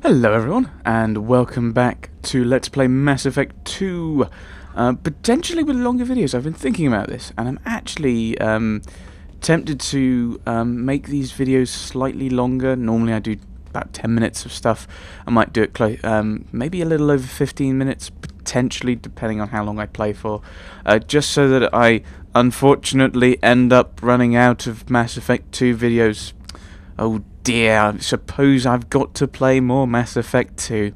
Hello everyone, and welcome back to Let's Play Mass Effect 2. Potentially with longer videos. I've been thinking about this, and I'm actually tempted to make these videos slightly longer. Normally I do about 10 minutes of stuff. I might do it maybe a little over 15 minutes, potentially, depending on how long I play for. Just so that I, unfortunately, end up running out of Mass Effect 2 videos. Oh dear, I suppose I've got to play more Mass Effect 2.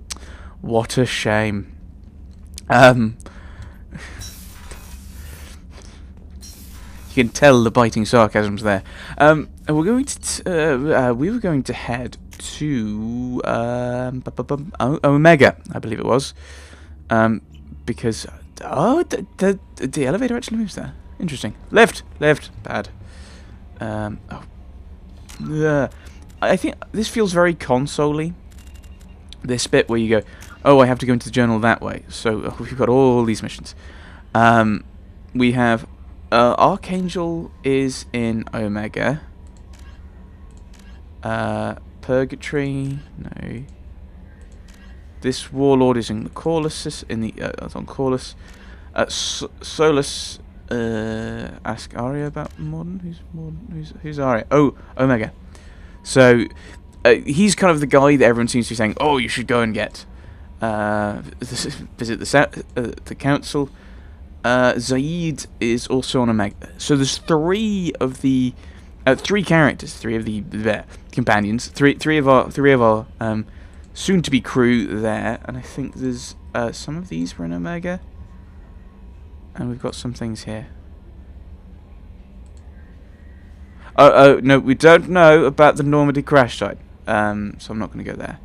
What a shame. You can tell the biting sarcasm's there. And we're going to we were going to head to Omega, I believe it was, because the elevator actually moves there. Interesting. Lift, bad. I think this feels very console-y. This bit where you go, oh, I have to go into the journal that way. So we've got all these missions. We have Archangel is in Omega. Purgatory, no. This Warlord is in the Corliss, on Corliss. Solus, ask Aria about Modern. Who's Aria? Oh, Omega. So he's kind of the guy that everyone seems to be saying, oh, you should go and get. Visit the council. Zayeed is also on Omega. So there's three characters, three of the companions, three of our soon-to-be crew there, and I think there's some of these were in Omega, and we've got some things here. Oh, no, we don't know about the Normandy crash site, so I'm not going to go there.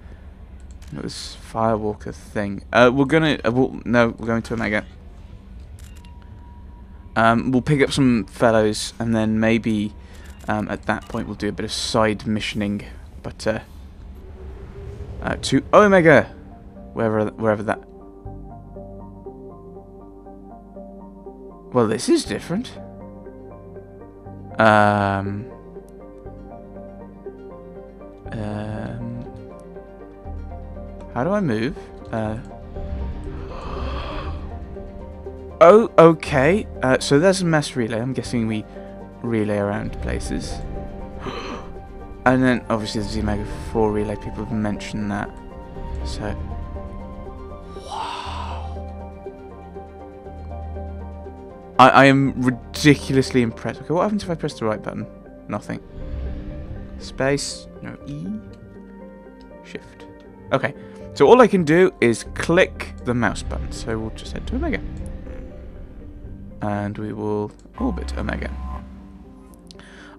This Firewalker thing. We're going to Omega. We'll pick up some fellows, and then maybe at that point we'll do a bit of side missioning, but to Omega, wherever that. Well, this is different. How do I move? Oh, okay. So there's a mass relay. I'm guessing we relay around places. And then, obviously, there's the Omega 4 relay. People have mentioned that. So... I am ridiculously impressed. Okay, what happens if I press the right button? Nothing. Space. No, E. Shift. Okay. So all I can do is click the mouse button. So we'll just head to Omega. And we will orbit Omega.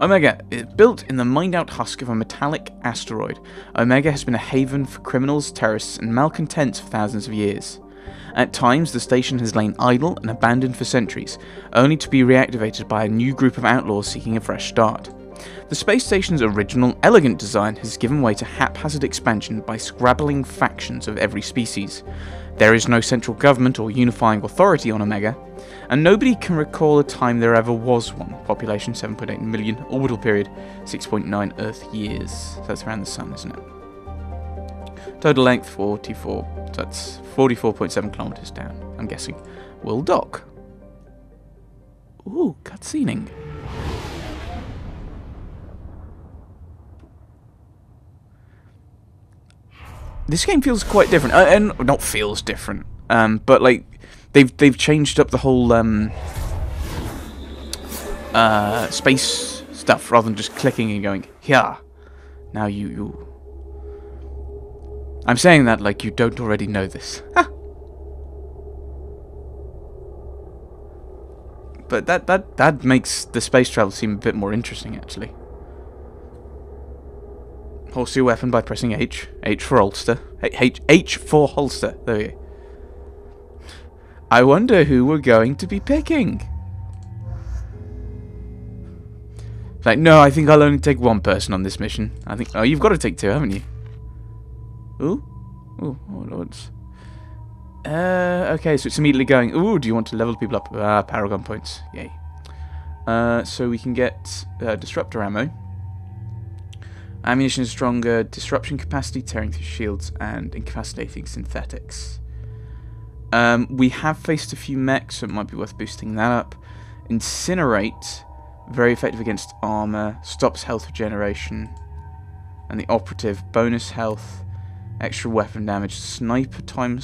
Omega is built in the mined-out husk of a metallic asteroid. Omega has been a haven for criminals, terrorists, and malcontents for thousands of years. At times, the station has lain idle and abandoned for centuries, only to be reactivated by a new group of outlaws seeking a fresh start. The space station's original, elegant design has given way to haphazard expansion by scrabbling factions of every species. There is no central government or unifying authority on Omega, and nobody can recall a time there ever was one. Population 7.8 million, orbital period 6.9 Earth years. So that's around the sun, isn't it? Total length 44. So that's 44.7 kilometers down. I'm guessing we'll dock. Ooh, cutscening. This game feels quite different, and not feels different, but like they've changed up the whole space stuff rather than just clicking and going here. Now you. I'm saying that like you don't already know this. But that makes the space travel seem a bit more interesting, actually. Holster your weapon by pressing H. H for holster. H for holster. There we go. I wonder who we're going to be picking. Like, no, I think I'll only take one person on this mission. I think. Oh, you've got to take two, haven't you? Ooh. Ooh, what's... okay, so it's immediately going, ooh, do you want to level people up? Paragon points. Yay. So we can get disruptor ammo. Ammunition is stronger, disruption capacity, tearing through shields, and incapacitating synthetics. We have faced a few mechs, so it might be worth boosting that up. Incinerate, very effective against armor, stops health regeneration. And the operative, bonus health, extra weapon damage, sniper time?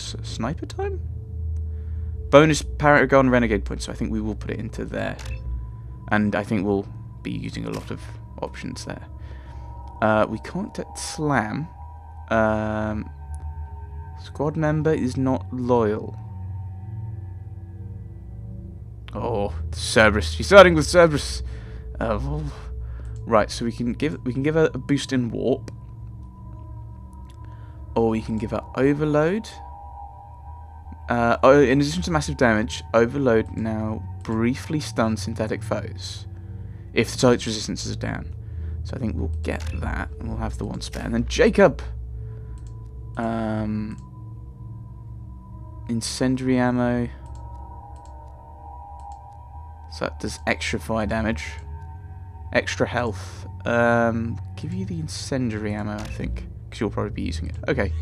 Bonus Paragon Renegade points, so I think we will put it into there. And I think we'll be using a lot of options there. We can't get Slam. Squad member is not loyal. Oh, Cerberus. She's starting with Cerberus. Right, so we can give her a boost in warp. Or we can give her overload. In addition to massive damage, overload now briefly stuns synthetic foes if the target's resistances are down. So I think we'll get that, and we'll have the one spare. And then Jacob! Incendiary ammo. So that does extra fire damage. Extra health. Give you the incendiary ammo, I think. Because you'll probably be using it. Okay.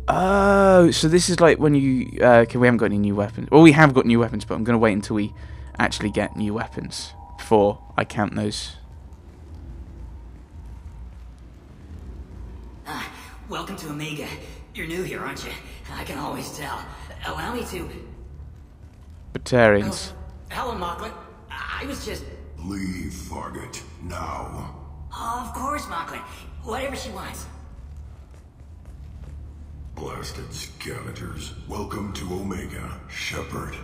Oh, so this is like when you... okay, we haven't got any new weapons. Well, we have got new weapons, but I'm going to wait until we actually get new weapons before I count those. Welcome to Omega. You're new here, aren't you? I can always tell. Allow me to... Batarians. Hello, Mocklin. I was just... Leave, Fargate, now. Of course, Mocklin. Whatever she wants. Blasted scavengers. Welcome to Omega, Shepard.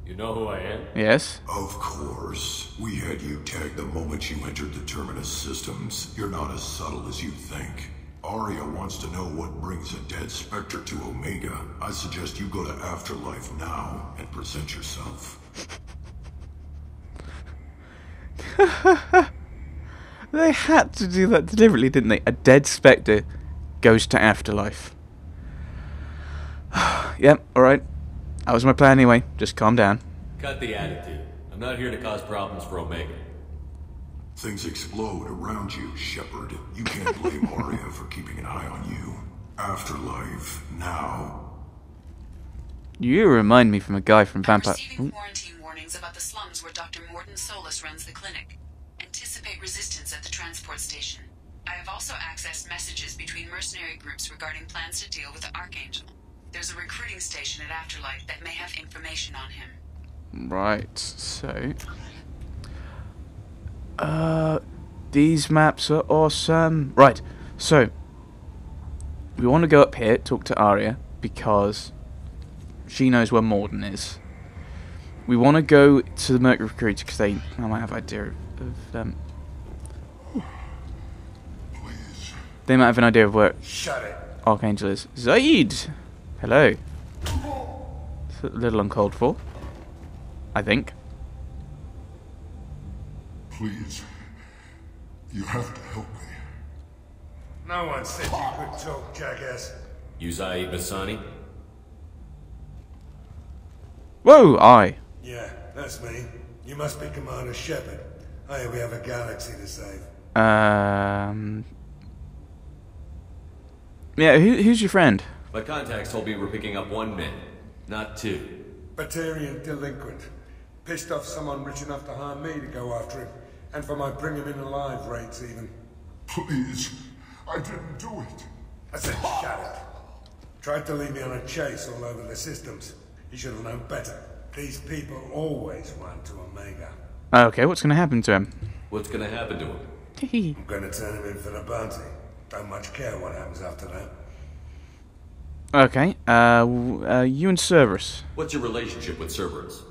You know who I am? Yes. Of course. We had you tagged the moment you entered the Terminus systems. You're not as subtle as you think. Aria wants to know what brings a dead Spectre to Omega. I suggest you go to Afterlife now and present yourself. They had to do that deliberately, didn't they? A dead Spectre goes to Afterlife. Yep, alright. That was my plan anyway. Just calm down. Cut the attitude. I'm not here to cause problems for Omega. Things explode around you, Shepard. You can't blame Aria for keeping an eye on you. Afterlife, now. You remind me from a guy from Vampire... Receiving quarantine warnings about the slums where Dr. Morton Solus runs the clinic. Anticipate resistance at the transport station. I have also accessed messages between mercenary groups regarding plans to deal with the Archangel. There's a recruiting station at Afterlife that may have information on him. Right, so... these maps are awesome. Right, so... we want to go up here, talk to Aria, because she knows where Morden is. We want to go to the Mercury Recruiter, because I might have an idea of... they might have an idea of where Archangel is. Zayeed! Hello. It's a little uncalled for, I think. Please. You have to help me. No one said you could talk, jackass. You Zayeed Bassani? Whoa, aye. Yeah, that's me. You must be Commander Shepard. I hear we have a galaxy to save. Yeah, who's your friend? My contacts told me we're picking up 1 man, not 2. Batarian delinquent. Pissed off someone rich enough to hire me to go after him. And for my bring him in alive rates, even. Please. I didn't do it. I said shut it. Tried to lead me on a chase all over the systems. He should have known better. These people always run to Omega. Okay, what's going to happen to him? What's gonna happen to him? I'm gonna turn him in for the bounty. Don't much care what happens after that. Okay, you and Cerberus. What's your relationship with Cerberus?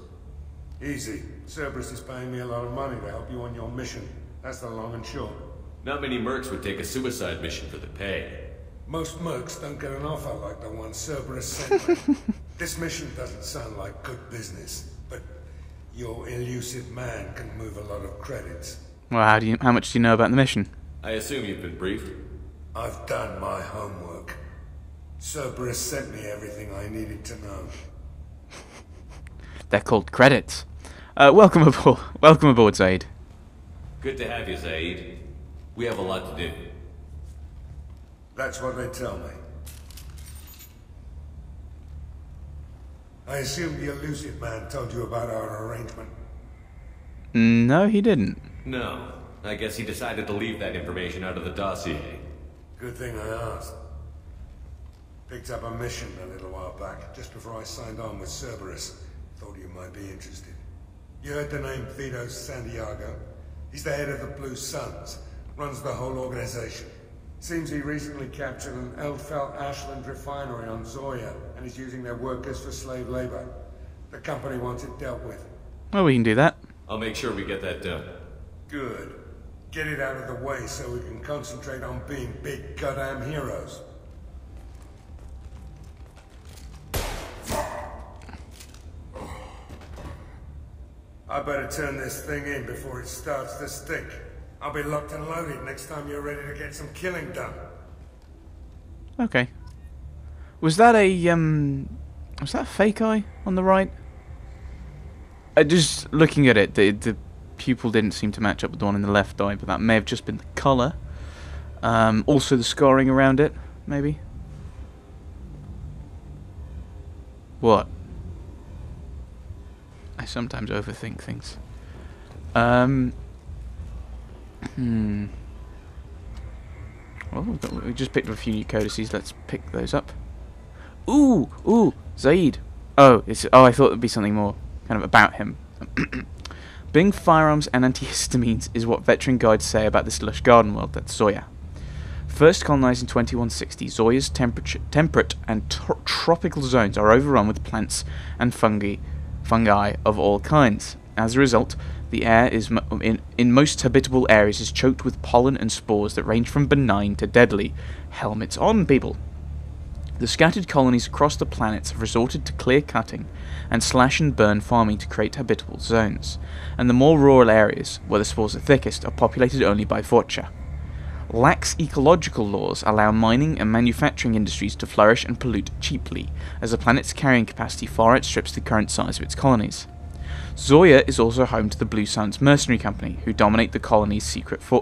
Easy. Cerberus is paying me a lot of money to help you on your mission. That's the long and short. Not many mercs would take a suicide mission for the pay. Most mercs don't get an offer like the one Cerberus sent me. This mission doesn't sound like good business, but your elusive man can move a lot of credits. Well, how much do you know about the mission? I assume you've been briefed. I've done my homework. Cerberus sent me everything I needed to know. They're called credits. Welcome aboard. Welcome aboard, Zayeed. Good to have you, Zayeed. We have a lot to do. That's what they tell me. I assume the elusive man told you about our arrangement. No, he didn't. No. I guess he decided to leave that information out of the dossier. Good thing I asked. Picked up a mission a little while back, just before I signed on with Cerberus. Thought you might be interested. You heard the name Vido Santiago? He's the head of the Blue Suns, runs the whole organization. Seems he recently captured an Eldfell Ashland refinery on Zoya, and is using their workers for slave labor. The company wants it dealt with. Well, we can do that. I'll make sure we get that done. Good. Get it out of the way so we can concentrate on being big goddamn heroes. I better turn this thing in before it starts to stink. I'll be locked and loaded next time you're ready to get some killing done. Okay. Was that a fake eye on the right? Just looking at it, the pupil didn't seem to match up with the one in the left eye, but that may have just been the colour. Also the scarring around it, maybe? What? I sometimes overthink things. Well, we just picked up a few new codices. Let's pick those up. Ooh, Zayeed. Oh, I thought it'd be something more kind of about him. Being firearms and antihistamines is what veteran guides say about this lush garden world that's Zoya. First colonized in 2160, Zoya's temperate and tropical zones are overrun with plants and fungi of all kinds. As a result, the air is in most habitable areas is choked with pollen and spores that range from benign to deadly. Helmets on, people! The scattered colonies across the planets have resorted to clear-cutting and slash-and-burn farming to create habitable zones, and the more rural areas, where the spores are thickest, are populated only by Vorcha. Lax ecological laws allow mining and manufacturing industries to flourish and pollute cheaply, as the planet's carrying capacity far outstrips the current size of its colonies. Zoya is also home to the Blue Suns mercenary company, who dominate the colony's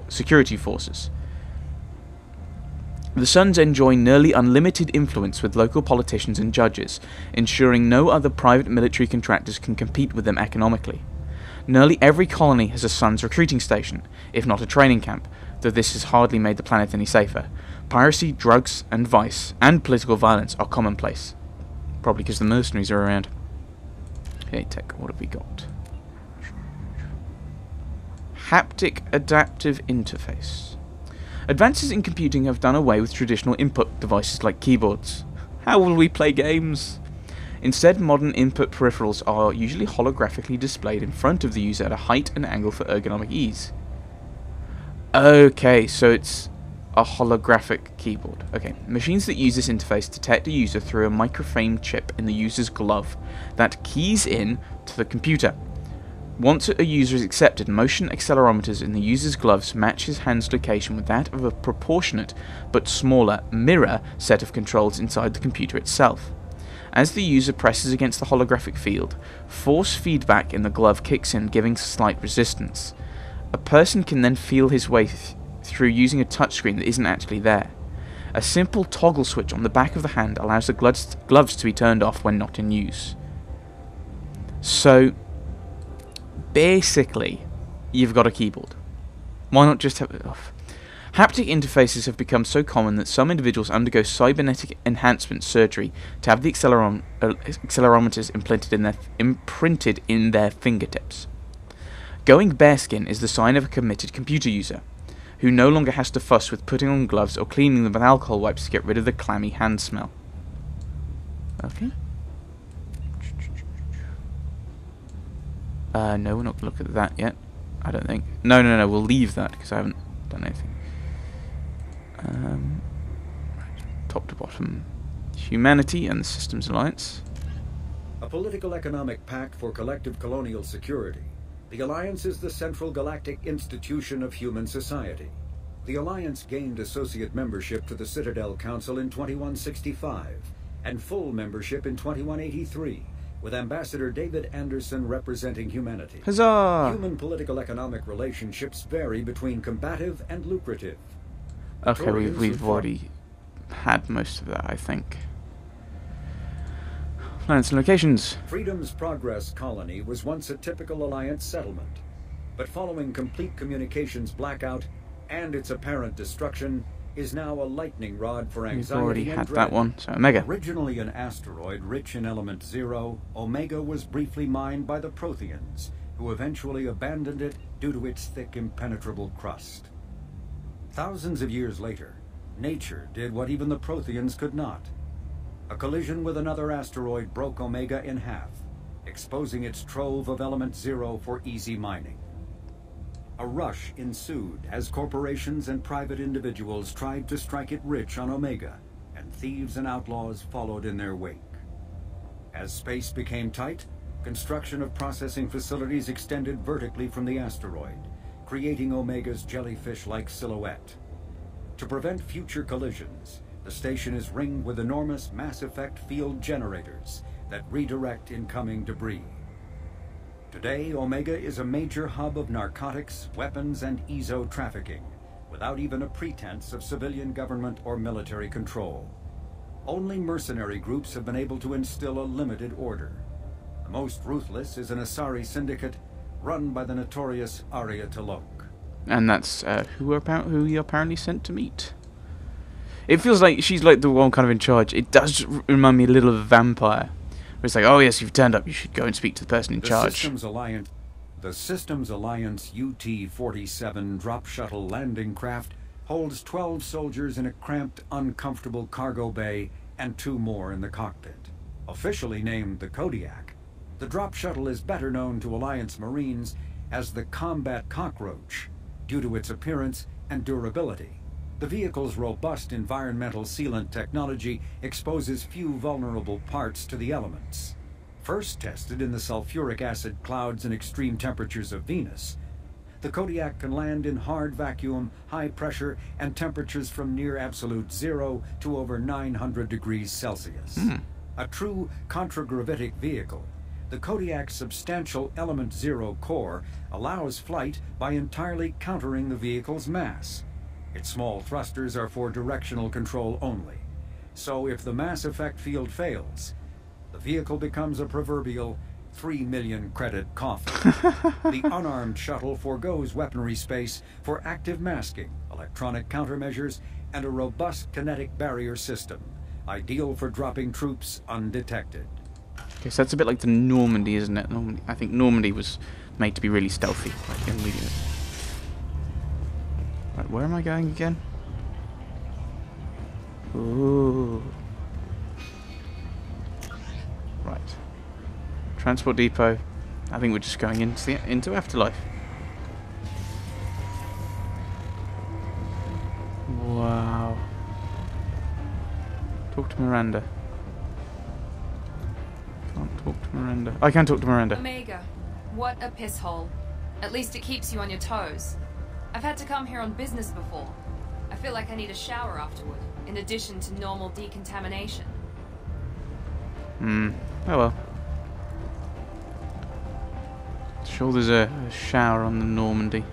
security forces. The Suns enjoy nearly unlimited influence with local politicians and judges, ensuring no other private military contractors can compete with them economically. Nearly every colony has a Suns recruiting station, if not a training camp, though this has hardly made the planet any safer. Piracy, drugs, and vice, and political violence are commonplace. Probably because the mercenaries are around. Okay, tech, what have we got? Haptic Adaptive Interface. Advances in computing have done away with traditional input devices like keyboards. How will we play games? Instead, modern input peripherals are usually holographically displayed in front of the user at a height and angle for ergonomic ease. Okay, so it's a holographic keyboard. Okay, machines that use this interface detect a user through a microframe chip in the user's glove that keys in to the computer. Once a user is accepted, motion accelerometers in the user's gloves match his hand's location with that of a proportionate but smaller mirror set of controls inside the computer itself. As the user presses against the holographic field, force feedback in the glove kicks in, giving slight resistance. A person can then feel his way through using a touchscreen that isn't actually there. A simple toggle switch on the back of the hand allows the gloves to be turned off when not in use. So, basically, you've got a keyboard. Why not just have it off? Haptic interfaces have become so common that some individuals undergo cybernetic enhancement surgery to have the accelerometers imprinted in their fingertips. Going bareskin is the sign of a committed computer user, who no longer has to fuss with putting on gloves or cleaning them with alcohol wipes to get rid of the clammy hand smell. Okay. No, we're not going to look at that yet. I don't think. No, we'll leave that because I haven't done anything. Right, top to bottom. Humanity and the Systems Alliance. A political economic pact for collective colonial security. The Alliance is the central galactic institution of human society. The Alliance gained associate membership to the Citadel Council in 2165, and full membership in 2183, with Ambassador David Anderson representing humanity. Huzzah! Human political-economic relationships vary between combative and lucrative. Okay, Victorians we've who fought- already had most of that, I think. Planets and locations. Freedom's Progress colony was once a typical Alliance settlement, but following complete communications blackout and its apparent destruction, is now a lightning rod for We've anxiety already and had dread. that one, so Omega. Originally an asteroid rich in element 0, Omega was briefly mined by the Protheans, who eventually abandoned it due to its thick, impenetrable crust. Thousands of years later, nature did what even the Protheans could not. A collision with another asteroid broke Omega in half, exposing its trove of element 0 for easy mining. A rush ensued as corporations and private individuals tried to strike it rich on Omega, and thieves and outlaws followed in their wake. As space became tight, construction of processing facilities extended vertically from the asteroid, creating Omega's jellyfish-like silhouette. To prevent future collisions, the station is ringed with enormous mass-effect field generators that redirect incoming debris. Today, Omega is a major hub of narcotics, weapons, and EZO trafficking, without even a pretense of civilian government or military control. Only mercenary groups have been able to instill a limited order. The most ruthless is an Asari syndicate run by the notorious Aria. And that's who you apparently sent to meet. It feels like she's like the one kind of in charge. It does remind me a little of a vampire. Where it's like, oh yes, you've turned up, you should go and speak to the person in charge. The Systems Alliance UT-47 drop shuttle landing craft holds 12 soldiers in a cramped, uncomfortable cargo bay and 2 more in the cockpit. Officially named the Kodiak, the drop shuttle is better known to Alliance Marines as the Combat Cockroach, due to its appearance and durability. The vehicle's robust environmental sealant technology exposes few vulnerable parts to the elements. First tested in the sulfuric acid clouds and extreme temperatures of Venus, the Kodiak can land in hard vacuum, high pressure, and temperatures from near absolute 0 to over 900 degrees Celsius. A true contragravitic vehicle, the Kodiak's substantial element 0 core allows flight by entirely countering the vehicle's mass. Its small thrusters are for directional control only. So if the mass effect field fails, the vehicle becomes a proverbial 3 million credit coffin. The unarmed shuttle forgoes weaponry space for active masking, electronic countermeasures, and a robust kinetic barrier system, ideal for dropping troops undetected. Okay, so that's a bit like the Normandy, isn't it? I think Normandy was made to be really stealthy. Like immediately. Right, where am I going again? Ooh. Right. Transport depot. I think we're just going into Afterlife. Wow. Talk to Miranda. Can't talk to Miranda. I can talk to Miranda. Omega, what a piss hole. At least it keeps you on your toes. I've had to come here on business before. I feel like I need a shower afterward, in addition to normal decontamination. Oh well. Sure there's a shower on the Normandy.